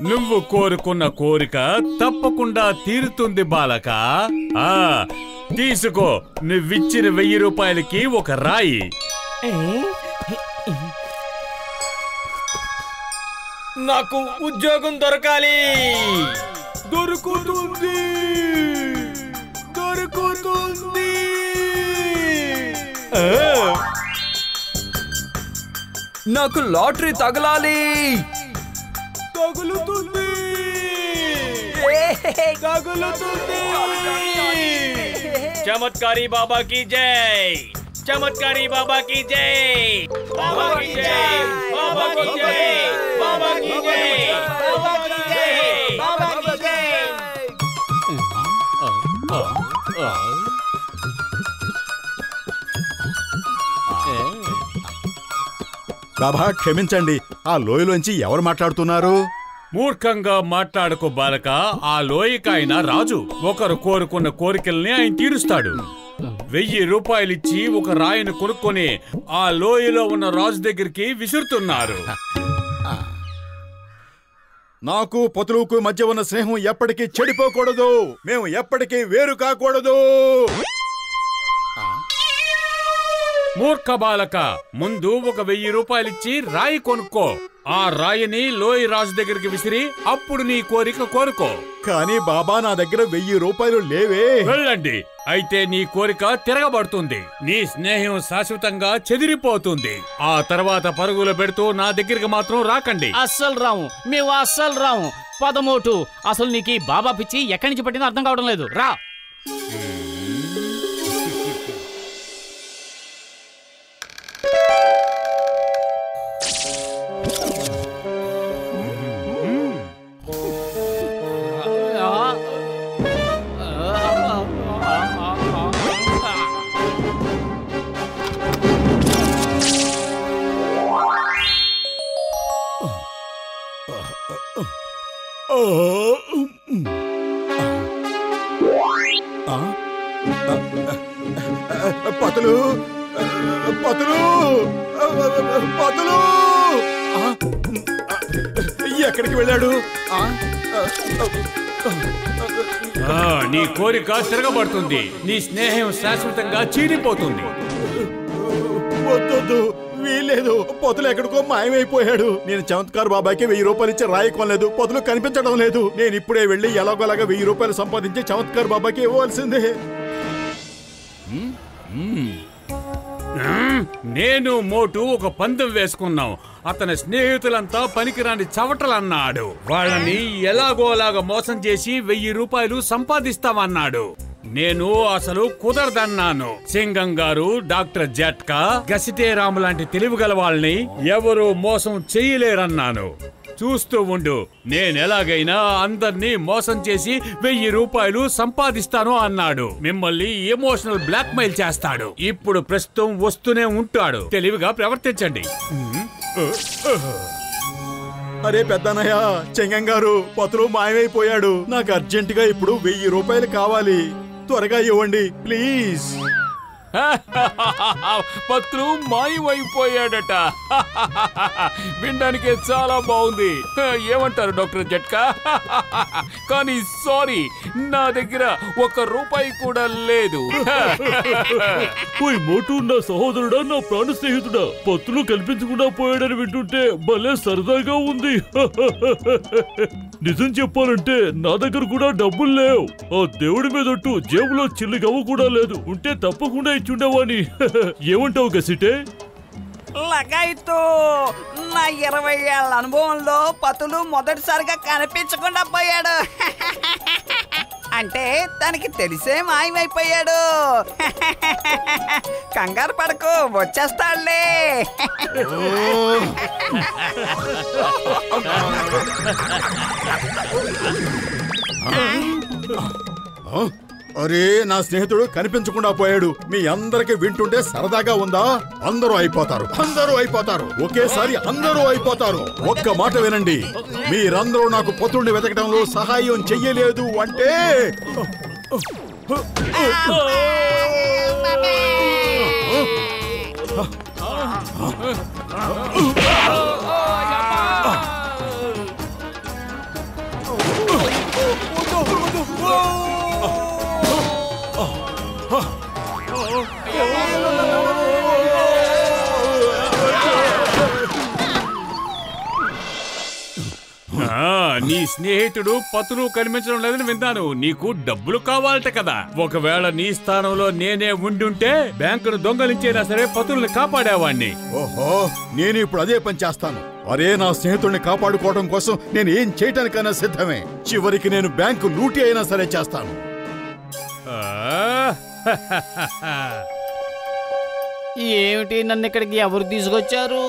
నువ్వు కోరుకున్న కోరిక తప్పకుండా తీరుతుంది బాలక. తీసుకో, నువ్విచ్చిన 1000 రూపాయలకి ఒక రాయి. నాకు ఉద్యోగం దొరకాలి. దొరుకుతుంది. నాకు లాటరీ తగలాలి. తగులుతుంది. చమత్కారి బాబా की जय. चमत्कारी बाबा की जय. बाबा की जय. बाबा की जय. बाबा की जय. बाबा की जय. बाबा की जय. బాబా క్షమించండి, ఆ లోయలోంచి ఎవరు మాట్లాడుతున్నారు? మూర్ఖంగా మాట్లాడుకో బాలక. ఆ లోయకాయన రాజు. ఒకరు కోరుకున్న కోరికల్ని ఆయన తీరుస్తాడు. 1000 రూపాయలిచ్చి ఒక రాయిని కొనుక్కొని ఆ లోయలో ఉన్న రాజు దగ్గరికి విసురుతున్నారు. నాకు పతులుకు మధ్య ఉన్న స్నేహం ఎప్పటికీ చెడిపోకూడదు. మేము ఎప్పటికీ వేరు కాకూడదు. మూర్ఖ బాలక, ముందు ఒక 1000 రూపాయలిచ్చి రాయి కొనుక్కో. ఆ రాయిని లోయ రాజు దగ్గరికి విసిరి అప్పుడు నీ కోరిక కోరుకో. కానీ బాబా, నా దగ్గర 1000 రూపాయలు లేవే. వెళ్ళండి, అయితే నీ కోరిక తిరగబడుతుంది. నీ స్నేహం శాశ్వతంగా చెదిరిపోతుంది. ఆ తర్వాత పరుగులు పెడుతూ నా దగ్గరికి మాత్రం రాకండి. అస్సలు రాము, మేము అస్సలు రాము. పదమోటు, అసలు నీకు బాబా పిచ్చి ఎక్కడి నుంచి పట్టిందో అర్థం కావడం లేదు. రా. పతులు పతులు పతులు ఎక్కడికి వెళ్ళాడు? నీ కోరిక తిరగబడుతుంది. నీ స్నేహం శాశ్వతంగా చీలిపోతుంది. వద్దు, వీల్లేదు. పొతులు ఎక్కడికో మాయమైపోయాడు. నేను చమత్కార్ బాబాకి 1000 రూపాయలు ఇచ్చి రాయి కొనలేదు. పొతులు కనిపించడం లేదు. నేను ఇప్పుడే వెళ్ళి ఎలాగోలాగా 1000 రూపాయలు సంపాదించి చమత్కార్ బాబాకి ఇవ్వాల్సిందే. నేను మోటు ఒక పందెం వేసుకున్నాం. అతని స్నేహితులంతా పనికిరాని చవటలన్నాడు. వాళ్ళని ఎలాగోలాగా మోసం చేసి 1000 రూపాయలు సంపాదిస్తామన్నాడు. నేను అసలు కుదరదన్నాను. సింగం గారు, డాక్టర్ జట్కా, గసిటేరాము లాంటి తెలివిగల వాళ్ళని ఎవరు మోసం చెయ్యలేరన్నాను. చూస్తూ ఉండు, నేనెలాగైనా అందర్నీ మోసం చేసి 1000 రూపాయలు సంపాదిస్తాను అన్నాడు. మిమ్మల్ని ఎమోషనల్ బ్లాక్ మెయిల్ చేస్తాడు. ఇప్పుడు ప్రస్తుతం వస్తూనే ఉంటాడు. తెలివిగా ప్రవర్తించండి. అరే పెద్దనయ్య, చెంగం గారు, పతులు మాయమైపోయాడు. నాకు అర్జెంటుగా ఇప్పుడు 1000 రూపాయలు కావాలి. త్వరగా ఇవ్వండి ప్లీజ్. పత్రు మాయమైపోయాడట. వినడానికి చాలా బాగుంది. ఏమంటారు డాక్టర్ జట్కా? కానీ సారీ, నా దగ్గర 1 రూపాయి కూడా లేదు. మోటు నా సహోదరుడా, నా ప్రాణ స్నేహితుడా, పత్రులు కనిపించకుండా పోయాడని వింటుంటే భలే సరదాగా ఉంది. నిజం చెప్పాలంటే నా దగ్గర కూడా డబ్బులు లేవు. ఆ దేవుడి మీదట్టు జేబులో చిల్లి గవ్వ కూడా లేదు. ఉంటే తప్పకుండా ఇచ్చుండేవాణ్ణి. ఏమంటావు గసిటే? లగాయితూ నా 20 ఏళ్ల అనుభవంలో పతులు మొదటిసారిగా కనిపించకుండా పోయాడు. అంటే తనకి తెలిసే మాయమైపోయాడు. కంగారు పడకు, వచ్చేస్తాడులే. అరే, నా స్నేహితుడు కనిపించకుండా పోయాడు. మీ అందరికి వింటుంటే సరదాగా ఉందా? అందరూ అయిపోతారు. ఒకేసారి అందరూ అయిపోతారు. ఒక్క మాట వినండి, మీరందరూ నాకు పతుడిని వెతకడంలో సహాయం చెయ్యలేదు అంటే నీ స్నేహితుడు పతులు కనిపించడం లేదని విన్నాను. నీకు డబ్బులు కావాలట కదా. ఒకవేళ నీ స్థానంలో నేనే ఉండుంటే బ్యాంకును దొంగలించైనా సరే పతుల్ని కాపాడేవాణ్ణి. ఓహో, నేను ఇప్పుడు అదే పని చేస్తాను. అరే, నా స్నేహితుడిని కాపాడుకోవడం కోసం నేను ఏం చేయటానికైనా సిద్ధమే. చివరికి నేను బ్యాంకు లూటీ అయినా సరే చేస్తాను. ఏమిటి, నన్ను ఇక్కడికి ఎవరు తీసుకొచ్చారు?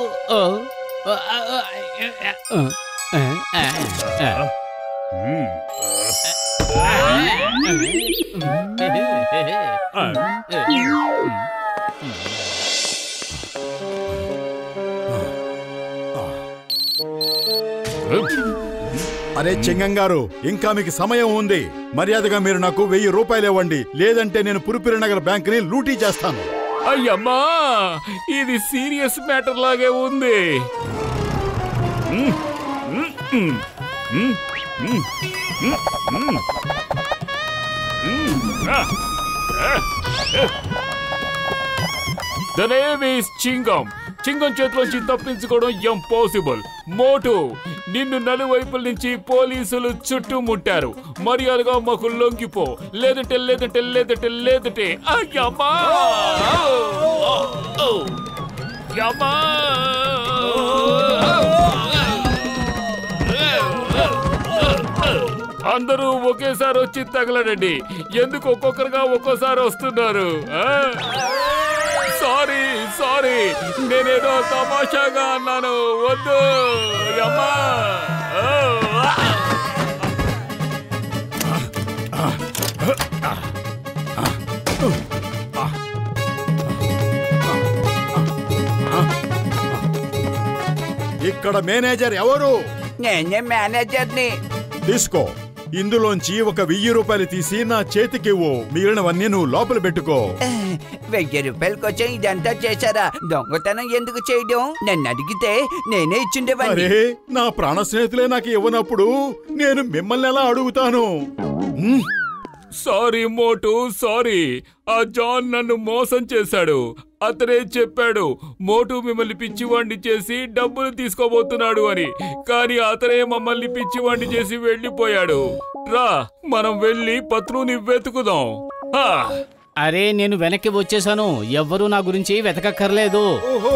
అరే చింగం గారు, ఇంకా మీకు సమయం ఉంది. మర్యాదగా మీరు నాకు 1000 రూపాయలు ఇవ్వండి, లేదంటే నేను పురిపిరి నగర్ బ్యాంకుని లూటీ చేస్తాను. అయ్యమ్మా, ఇది సీరియస్ మ్యాటర్ లాగే ఉంది. The name is చింగం. చింగం చేతిలోంచి తప్పించుకోవడం ఇంపాసిబుల్. మోటు, నిన్ను నలువైపుల నుంచి పోలీసులు చుట్టుముట్టారు. మర్యాదగా మాకు లొంగిపో, లేదంటే లేదంటే లేదంటే లేదంటే. అయ్యమ్మా, యమ్మా. అందరూ ఒకేసారి వచ్చి తగలడండి. ఎందుకు ఒక్కొక్కరుగా ఒక్కోసారి వస్తున్నారు? సారీ సారీ, నేనేదో తమాషాగా అన్నాను. వద్దు అమ్మా. ఇక్కడ మేనేజర్ ఎవరు? నేనే మేనేజర్ని. తీసుకో, ఇందులోంచి ఒక 1000 రూపాయలు తీసి నా చేతికివ్వు. మిగిలినవన్నీ నువ్వు లోపల పెట్టుకో. 1000 రూపాయల కోసం ఇదంతా చేశారా? దొంగతనం ఎందుకు చేయడం? నన్ను అడిగితే నేనే ఇచ్చిండేవాడిని. అరే, నా ప్రాణ స్నేహితులే నాకు ఇవ్వనప్పుడు నేను మిమ్మల్ని ఎలా అడుగుతాను? సారీ మోటు, సారీ. ఆ జాన్ నన్ను మోసం చేశాడు. అతనే చెప్పాడు మోటు మిమ్మల్ని పిచ్చివాణ్ణి చేసి డబ్బులు తీసుకోబోతున్నాడు అని. కానీ అతనే మమ్మల్ని పిచ్చివాణ్ణి చేసి వెళ్ళిపోయాడు. రా, మనం వెళ్ళి పత్రుని వెతుకుదాం. అరే, నేను వెనక్కి వచ్చేసాను. ఎవ్వరూ నా గురించి వెతకక్కర్లేదు. ఓహో,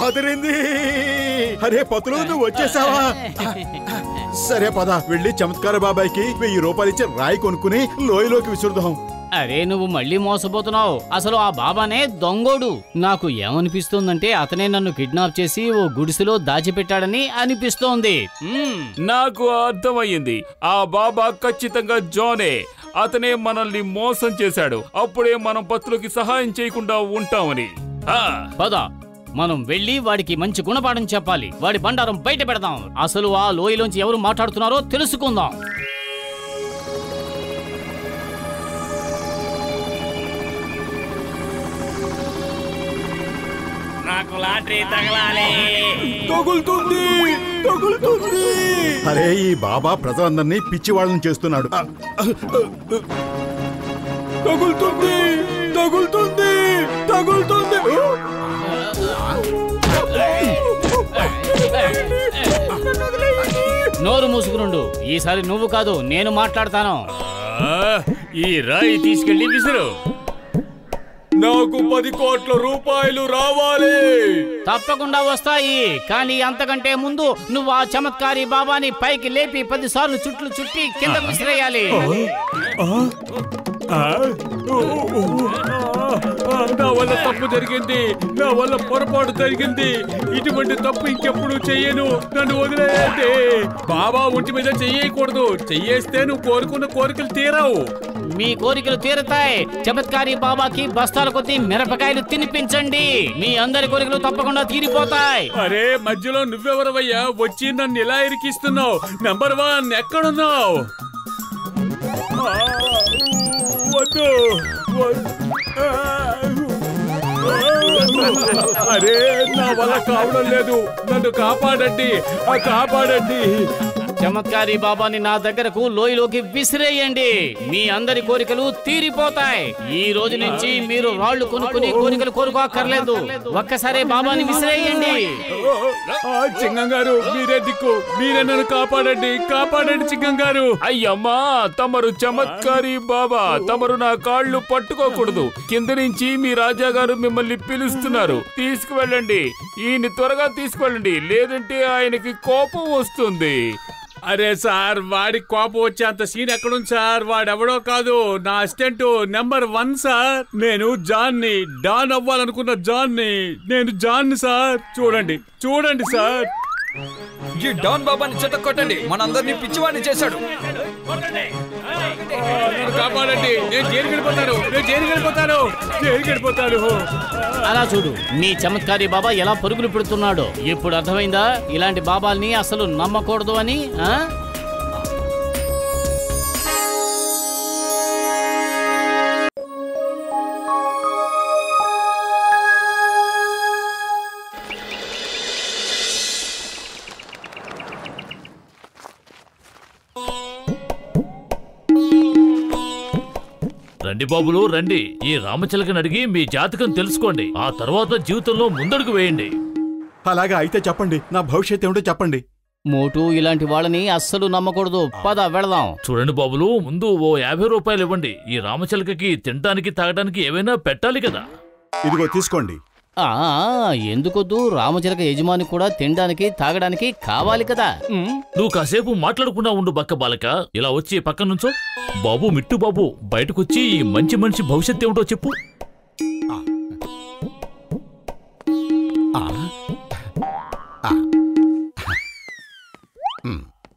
అదిరింది. అరే పతులు, నువ్వు వచ్చేసావా? సరే పద, వెళ్ళి చమత్కార బాబాయ్కి 1000 రూపాయలు ఇచ్చి రాయి కొనుక్కుని లోయలోకి విసురుదాం. అరే, నువ్వు మళ్ళీ మోసపోతున్నావు. అసలు ఆ బాబానే దొంగోడు. నాకు ఏమనిపిస్తోందంటే అతనే నన్ను కిడ్నాప్ చేసి ఓ గుడిసెలో దాచిపెట్టాడని అనిపిస్తోంది. నాకు అర్థమయ్యింది. ఆ బాబా ఖచ్చితంగా జానే. అతనే మనల్ని మోసం చేశాడు. అప్పుడే మనం పత్రులకి సహాయం చేయకుండా ఉంటామని. పద, మనం వెళ్ళి వాడికి మంచి గుణపాఠం చెప్పాలి. వాడి బండారం బయట పెడదాం. అసలు ఆ లోయలోంచి ఎవరు మాట్లాడుతున్నారో తెలుసుకుందాం. నాకు లాటరీ తగలాలి. తగులుతుంది, తగులుతుంది. అరే, ఈ బాబా ప్రజలందరినీ పిచ్చి వాళ్ళని చేస్తున్నాడు. తగులుతుంది, తగులుతుంది, తగులుతుంది. నోరు మూసుకునుండు. ఈసారి నువ్వు కాదు, నేను మాట్లాడతాను. ఈ రాయి తీసుకెళ్లి విసురు. నాకు 10 కోట్ల రూపాయలు రావాలి. తప్పకుండా వస్తాయి. కానీ అంతకంటే ముందు నువ్వు ఆ చమత్కారి బాబాని పైకి లేపి 10 సార్లు చుట్లు చుట్టి కింద విసిరేయాలి. నా వల్ల తప్పు జరిగింది. నా వల్ల పొరపాటు జరిగింది. ఇటువంటి తప్పు ఇంకెప్పుడు చెయ్యను. నన్ను వదిలేయండి. బాబా ఒంటి మీద చెయ్యకూడదు. చెయ్యేస్తే నువ్వు కోరుకున్న కోరికలు తీరావు. మీ కోరికలు తీరుతాయి. చమత్కారి బాబాకి బస్తాల కొద్ది మిరపకాయలు తినిపించండి. మీ అందరి కోరికలు తప్పకుండా తీరిపోతాయి. అరే, మధ్యలో నువ్వెవరవయ్యా వచ్చి నన్ను ఇలా ఇరికిస్తున్నావు? నంబర్ 1 ఎక్కడున్నావు? వద్దు. అరే, నా వల్ల కావడం లేదు. నన్ను కాపాడండి, కాపాడండి. చమత్కారి బాబాని నా దగ్గరకు లోయలోకి విసిరేయండి. మీ అందరి కోరికలు తీరిపోతాయి. ఈ రోజు నుంచి మీరు రాళ్లు కొనుక్కుని కోరికలు కోరుకోక్కర్లేదు. ఒక్కసారి బాబాని విసిరేయండి. చింగం గారు, మీరే దిక్కు, మీరే నన్ను కాపాడండి, కాపాడండి చింగం గారు. అయ్యమ్మా, తమరు చమత్కారి బాబా, తమరు నా కాళ్ళు పట్టుకోకూడదు. కింద నుంచి మీ రాజా గారు మిమ్మల్ని పిలుస్తున్నారు. తీసుకువెళ్ళండి, ఈయన్ని త్వరగా తీసుకువెళ్ళండి, లేదంటే ఆయనకి కోపం వస్తుంది. అరే సార్, వాడి కోపం వచ్చేంత సీన్ ఎక్కడుంది సార్? వాడెవడో కాదు, నా అసిస్టెంట్ నెంబర్ 1 సార్. నేను జాన్ని, డాన్ అవ్వాలనుకున్న జాన్ని. నేను జాన్ని సార్. చూడండి చూడండి సార్. ఈ డాన్ బాబాని చెట్టకొట్టండి, మనందరినీ పిచ్చివాడిని చేశాడు. నన్ను కాపాడండి, నేను జైలుకి వెళ్ళిపోతాను, నేను జైలుకి వెళ్ళిపోతాను, జైలుకి వెళ్ళిపోతాను. అలా చూడు, నీ చమత్కారి బాబా ఎలా పరుగులు పెడుతున్నాడో. ఇప్పుడు అర్థమైందా ఇలాంటి బాబాల్ని అసలు నమ్మకూడదు అని? రండి బాబులు రండి, ఈ రామచిలకని అడిగి మీ జాతకం తెలుసుకోండి. ఆ తర్వాత జీవితంలో ముందడుగు వేయండి. అలాగా అయితే చెప్పండి, నా భవిష్యత్తు ఏమిటో చెప్పండి. మోటు, ఇలాంటి వాళ్ళని అస్సలు నమ్మకూడదు. పద వెళదాం. చూడండి బాబులు, ముందు ఓ 50 రూపాయలు ఇవ్వండి. ఈ రామచిలకకి తినడానికి తాగడానికి ఏమైనా పెట్టాలి కదా. ఇదిగో తీసుకోండి. ఎందుకొద్దు? రామచిలక యజమాని కూడా తినడానికి తాగడానికి కావాలి కదా. నువ్వు కాసేపు మాట్లాడకుండా ఉండు బక్క బాలక. ఇలా వచ్చి పక్క నుంచో. బాబు మిట్టు బాబు, బయటకొచ్చి ఈ మంచి మనిషి భవిష్యత్తు ఏమిటో చెప్పు.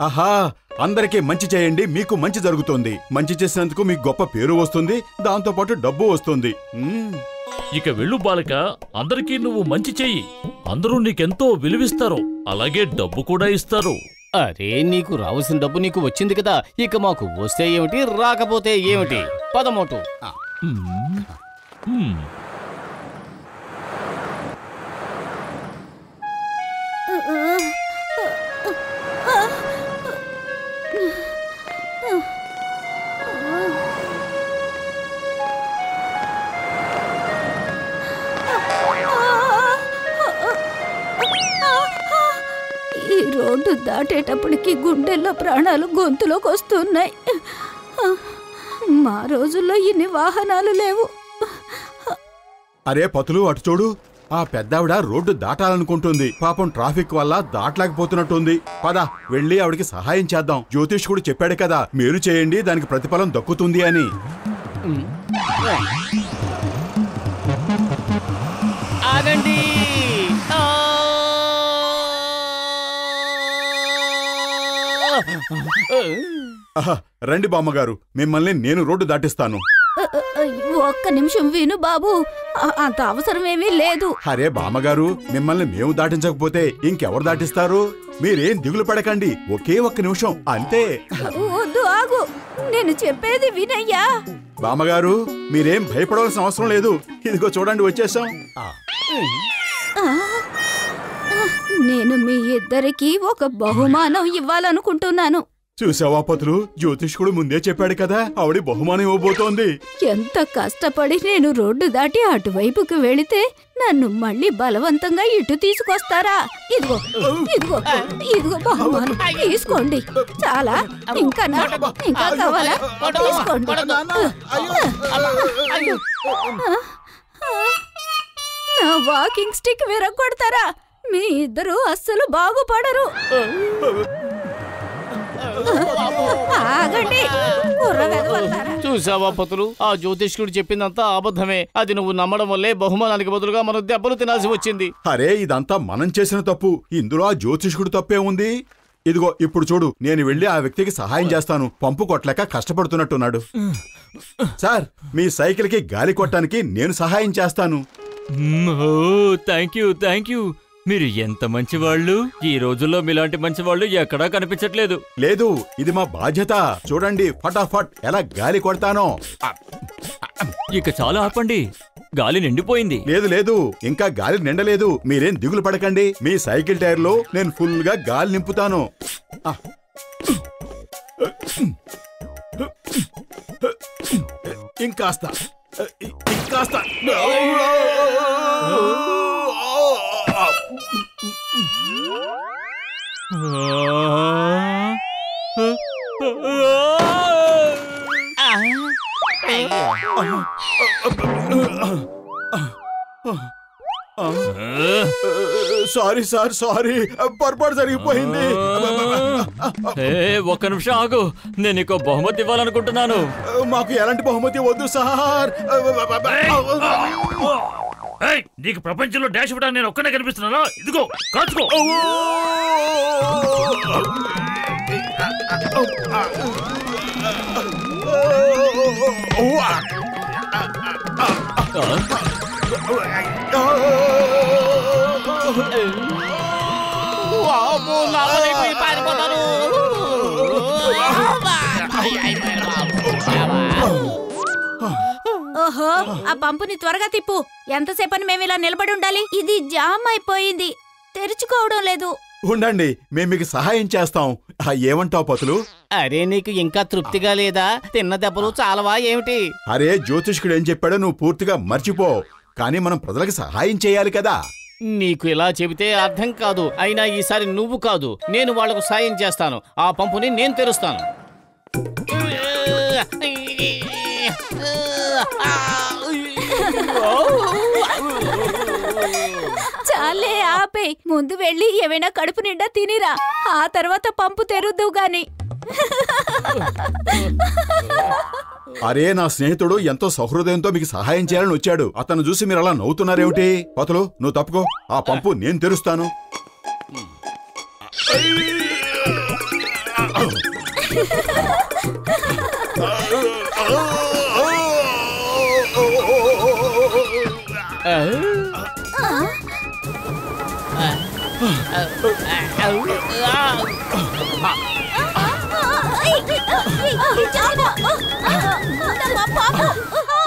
ఆహా, అందరికీ మంచి చేయండి, మీకు మంచి జరుగుతుంది. మంచి చేసినందుకు మీకు గొప్ప పేరు వస్తుంది, దాంతో పాటు డబ్బు వస్తుంది. ఇక వెళ్ళు బాలక, అందరికీ నువ్వు మంచి చెయ్యి. అందరూ నీకెంతో విలువిస్తారు, అలాగే డబ్బు కూడా ఇస్తారు. అరే, నీకు రావాల్సిన డబ్బు నీకు వచ్చింది కదా, ఇక మాకు వస్తే ఏమిటి, రాకపోతే ఏమిటి? పదమోటు. ఈ రోడ్డు దాటేటప్పటికి గుండెల్లో ప్రాణాలు గొంతులోకి వస్తున్నాయి. మా రోజుల్లో ఇన్ని వాహనాలు లేవు. అరే పతులు, అటు చూడు. ఆ పెద్దావిడ రోడ్డు దాటాలనుకుంటుంది. పాపం ట్రాఫిక్ వల్ల దాటలేకపోతున్నట్టుంది. పద, వెళ్ళి ఆవిడికి సహాయం చేద్దాం. జ్యోతిష్ కూడా చెప్పాడు కదా, మేలు చేయండి, దానికి ప్రతిఫలం దక్కుతుంది అని. ఆగండి. రండి బామ్మగారు, మిమ్మల్ని నేను రోడ్డు దాటిస్తాను. ఒక్క నిమిషం విను బాబు, అంత అవసరమేమీ లేదు. అరే బామ్మగారు, మిమ్మల్ని మేము దాటించకపోతే ఇంకెవరు దాటిస్తారు? మీరేం దిగులు పడకండి, ఒకే ఒక్క నిమిషం అంతే. వద్దు, ఆగు, నేను చెప్పేది వినయ్యా. బామ్మగారు, మీరేం భయపడవలసిన అవసరం లేదు. ఇదిగో చూడండి, వచ్చేసాం. నేను మీ ఇద్దరికి ఒక బహుమానం ఇవ్వాలనుకుంటున్నాను. చూసావా పతులు, జ్యోతిష్కుడు ముందే చెప్పాడు కదా, ఆవిడ బహుమానం ఇవ్వబోతోంది. ఎంత కష్టపడి నేను రోడ్డు దాటి అటువైపుకి వెళితే నన్ను మళ్ళీ బలవంతంగా ఇటు తీసుకొస్తారా? ఇదిగో ఇదిగో ఇదిగో బహుమానం, తీసుకోండి. చాలా? ఇంకా కావాలా? తీసుకోండి. నా వాకింగ్ స్టిక్ విరగొడతారా? మీ ఇద్దరు అస్సలు బాగుపడరు. ఆగండి. చూసావా పతులు, ఆ జ్యోతిష్కుడు చెప్పిందంతా అబద్ధమే. అది నువ్వు నమ్మడం వల్లే బహుమానానికి బదులుగా మనం దెబ్బలు తినాల్సి వచ్చింది. అరే, ఇదంతా మనం చేసిన తప్పు. ఇందులో ఆ జ్యోతిష్కుడు తప్పే ఉంది. ఇదిగో ఇప్పుడు చూడు, నేను వెళ్ళి ఆ వ్యక్తికి సహాయం చేస్తాను. పంపు కొట్టలేక కష్టపడుతున్నట్టున్నాడు. సార్, మీ సైకిల్ కి గాలి కొట్టడానికి నేను సహాయం చేస్తాను. Thank you. మీరు ఎంత మంచివాళ్ళు. ఈ రోజుల్లో మీలాంటి మంచివాళ్ళు ఎక్కడా కనిపించట్లేదు. లేదు, ఇది మా బాధ్యత. చూడండి ఫటాఫట్ ఎలా గాలి కొడతానో. ఇక చాలా ఆపండి, గాలి నిండిపోయింది. లేదు, ఇంకా గాలి నిండలేదు. మీరేం దిగులు పడకండి. మీ సైకిల్ టైర్ లో నేను ఫుల్ గా గాలి నింపుతాను. ఇంకాస్త ఇంకాస్త సారీ సార్, సారీ, పొరపాటు జరిగిపోయింది. ఒక్క నిమిషం ఆగు, నేను నీకు బహుమతి ఇవ్వాలనుకుంటున్నాను. మాకు ఎలాంటి బహుమతి వద్దు సార్. నీకు ప్రపంచంలో డాష్ ఇవ్వడానికి నేను ఒక్కనే కనిపిస్తున్నానా? ఇదిగో కాచుకో. ఓహో, ఆ పంపుని త్వరగా తిప్పు. ఎంతసేపని మేము ఇలా నిలబడి ఉండాలి? ఇది జామ్ అయిపోయింది, తెరుచుకోవడం లేదు. ఉండండి, మేము మీకు సహాయం చేస్తాం. ఏమంటావు పతులు? అరే, నీకు ఇంకా తృప్తిగా లేదా? తిన్న దెబ్బలు చాలవా ఏమిటి? అరే, జ్యోతిష్కుడు ఏం చెప్పాడో నువ్వు పూర్తిగా మర్చిపో. కానీ మనం ప్రజలకు సహాయం చేయాలి కదా. నీకు ఇలా చెబితే అర్థం కాదు. అయినా ఈసారి నువ్వు కాదు, నేను వాళ్లకు సాయం చేస్తాను. ఆ పంపుని నేను తెరుస్తాను. చాలే, ఆపే. ముందు వెళ్ళి ఏమైనా కడుపు నిండా తినిరా, ఆ తర్వాత పంపు తెరుద్దు గాని. అరే, నా స్నేహితుడు ఎంతో సహృదయంతో మీకు సహాయం చేయాలని వచ్చాడు. అతను చూసి మీరు అలా నవ్వుతున్నారేమిటి? పతులు, నువ్వు తప్పుకో. ఆ పంపు నేను తెరుస్తాను.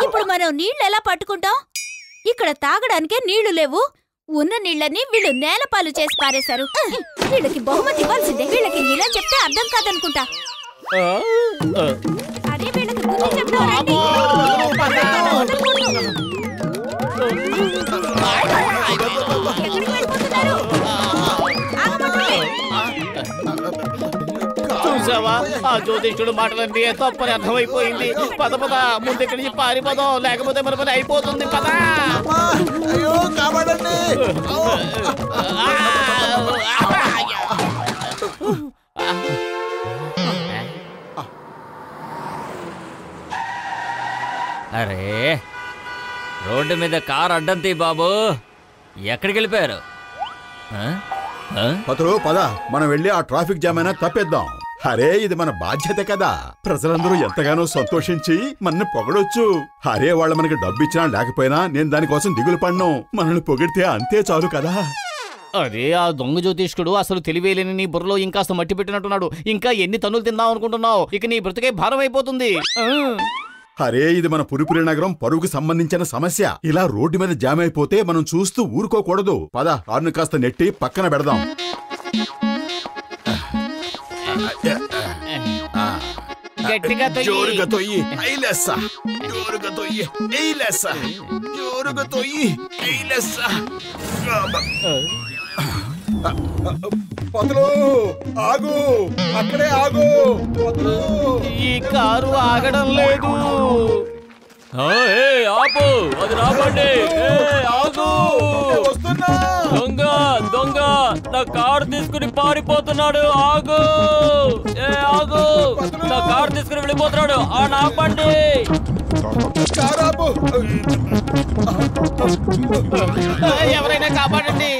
ఇప్పుడు మనం నీళ్ళు ఎలా పట్టుకుంటాం? ఇక్కడ తాగడానికే నీళ్లు లేవు. ఉన్న నీళ్ళని వీళ్ళు నేలపాలు చేసి పారేశారు. వీళ్ళకి బహుమతి ఇవ్వాల్సిందే. వీళ్ళకి ఇలా చెప్తే అర్థం కాదనుకుంటా. అరే, వీళ్ళకి బుద్ధి చెప్తాం. ఎక్కడికి వెళ్ళిపోతున్నారు? చూసావా, ఆ జ్యోతిష్కుడు మాటలన్నీ తప్పని అర్థమైపోయింది. పద పద, ముందుకి నుంచి పారిపోదాం, లేకపోతే మన పని అయిపోతుంది. పద. అరే, రోడ్డు మీద కారు అడ్డం తీ బాబు. ఎక్కడికి వెళ్ళిపోయారు? పతులు, పద, మనం వెళ్ళి ఆ ట్రాఫిక్ జామ్ అయినా తప్పేద్దాం. అరే, ఇది మన బాధ్యత కదా. ప్రజలందరూ ఎంతగానో సంతోషించి మనల్ని పొగడొచ్చు. అరే, వాళ్ళు మనకి డబ్బు ఇచ్చినా లేకపోయినా నేను దానికోసం దిగులు పడ్ను. మనల్ని పొగిడితే అంతే చాలు కదా. అరే, ఆ దొంగ జ్యోతిష్కుడు అసలు తెలివేలేని నీ బుర్రలో ఇంకాస్త మట్టి పెట్టినట్టున్నాడు. ఇంకా ఎన్ని తన్నులు తిందాం అనుకుంటున్నావు? ఇక నీ బ్రతుకే భారం అయిపోతుంది. అరే, ఇది మన పురిపురి నగరం పరువుకు సంబంధించిన సమస్య. ఇలా రోడ్డు మీద జామ్ అయిపోతే మనం చూస్తూ ఊరుకోకూడదు. పద, కారును కాస్త నెట్టి పక్కన పెడదాం. గట్టిగా జోరుగా తొయ్యి. ఐలెస్సా, జోరుగా తొయ్యి. ఐలెస్సా, జోరుగా తొయ్యి. ఐలెస్సా. పతులు, ఆగు, అక్కడే ఆగు. పతులు, ఈ కారు ఆగడం లేదు. ఆపు, అది రాబండి. ఆగు, వస్తున్నా. దొంగ దొంగ నా కారు తీసుకుని పారిపోతున్నాడు. ఆగు, ఆగు, నా కారు తీసుకుని వెళ్ళిపోతున్నాడు. ఆ నాపండి. ఎవరైనా కాపాడండి.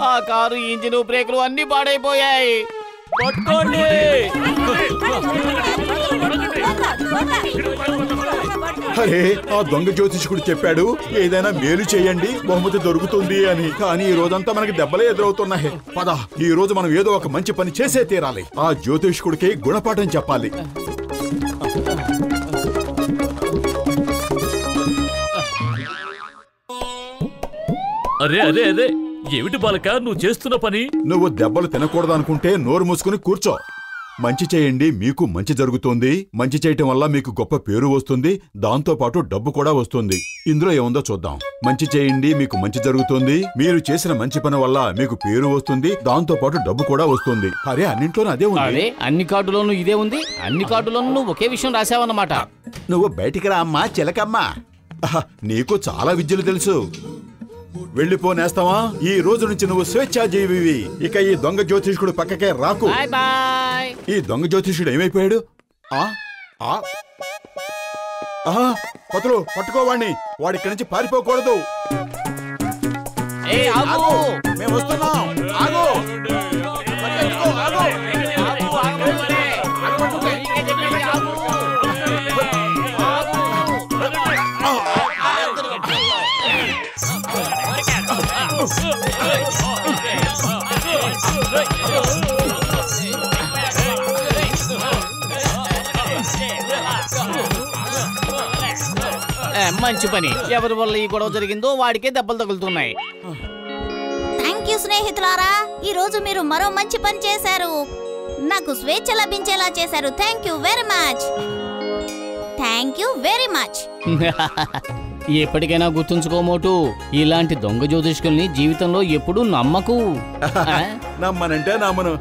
ఆ కారు ఇంజిన్, బ్రేకులు అన్ని పాడైపోయాయి. పట్టుకోండి. అరే, ఆ దొంగ జ్యోతిష్కుడు చెప్పాడు ఏదైనా మేలు చేయండి, బహుమతి దొరుకుతుంది అని. కానీ ఈ రోజంతా మనకి దెబ్బలే ఎదురవుతున్నాయి. పద, ఈ రోజు మనం ఏదో ఒక మంచి పని చేసే తీరాలి. ఆ జ్యోతిష్కుడికి గుణపాఠం చెప్పాలి. అరే అరే అరే, ఏమిటి బాలక నువ్వు చేస్తున్న పని? నువ్వు దెబ్బలు తినకూడదనుకుంటే నోరు మూసుకుని కూర్చో. మంచి చేయండి, మీకు మంచి జరుగుతుంది. మంచి చేయటం వల్ల మీకు గొప్ప పేరు వస్తుంది, దాంతో పాటు డబ్బు కూడా వస్తుంది. ఇందులో ఏముందో చూద్దాం. మంచి చేయండి, మీకు మంచి జరుగుతుంది. మీరు చేసిన మంచి పని వల్ల మీకు పేరు వస్తుంది, దాంతో పాటు డబ్బు కూడా వస్తుంది. అరే, అన్నింట్లోనూ అదే ఉంది. అన్ని కార్డులోనూ ఇదే ఉంది. అన్ని కార్డులోనూ నువ్వు ఒకే విషయం రాసావన్నమాట. నువ్వు బయటికి రా అమ్మా చిలకమ్మా. నీకు చాలా విద్యలు తెలుసు. వెళ్ళిపోనేస్తావా? ఈ రోజు నుంచి నువ్వు స్వేచ్ఛాజీవి. ఇక ఈ దొంగ జ్యోతిష్కుడు పక్కకే రాకు. ఈ దొంగ జ్యోతిష్కుడు ఏమైపోయాడు? పతులు పట్టుకోవాడిని. వాడి ఇక్కడి నుంచి పారిపోకూడదు. మేము వస్తున్నాం. ఆగు. మంచి పని. ఎవరి వల్ల ఈ గొడవ జరిగిందో వాడికే దెబ్బలు తగులుతున్నాయి. థ్యాంక్ యూ స్నేహితులారా, ఈ రోజు మీరు మరో మంచి పని చేశారు. నాకు స్వేచ్ఛ లభించేలా చేశారు. Thank you very much. Thank you very much. ఎప్పటికైనా గుర్తుంచుకో మోటు, ఇలాంటి దొంగ జ్యోతిష్కుల్ని జీవితంలో ఎప్పుడూ నమ్మకు. నమ్మనంటే నమ్మను.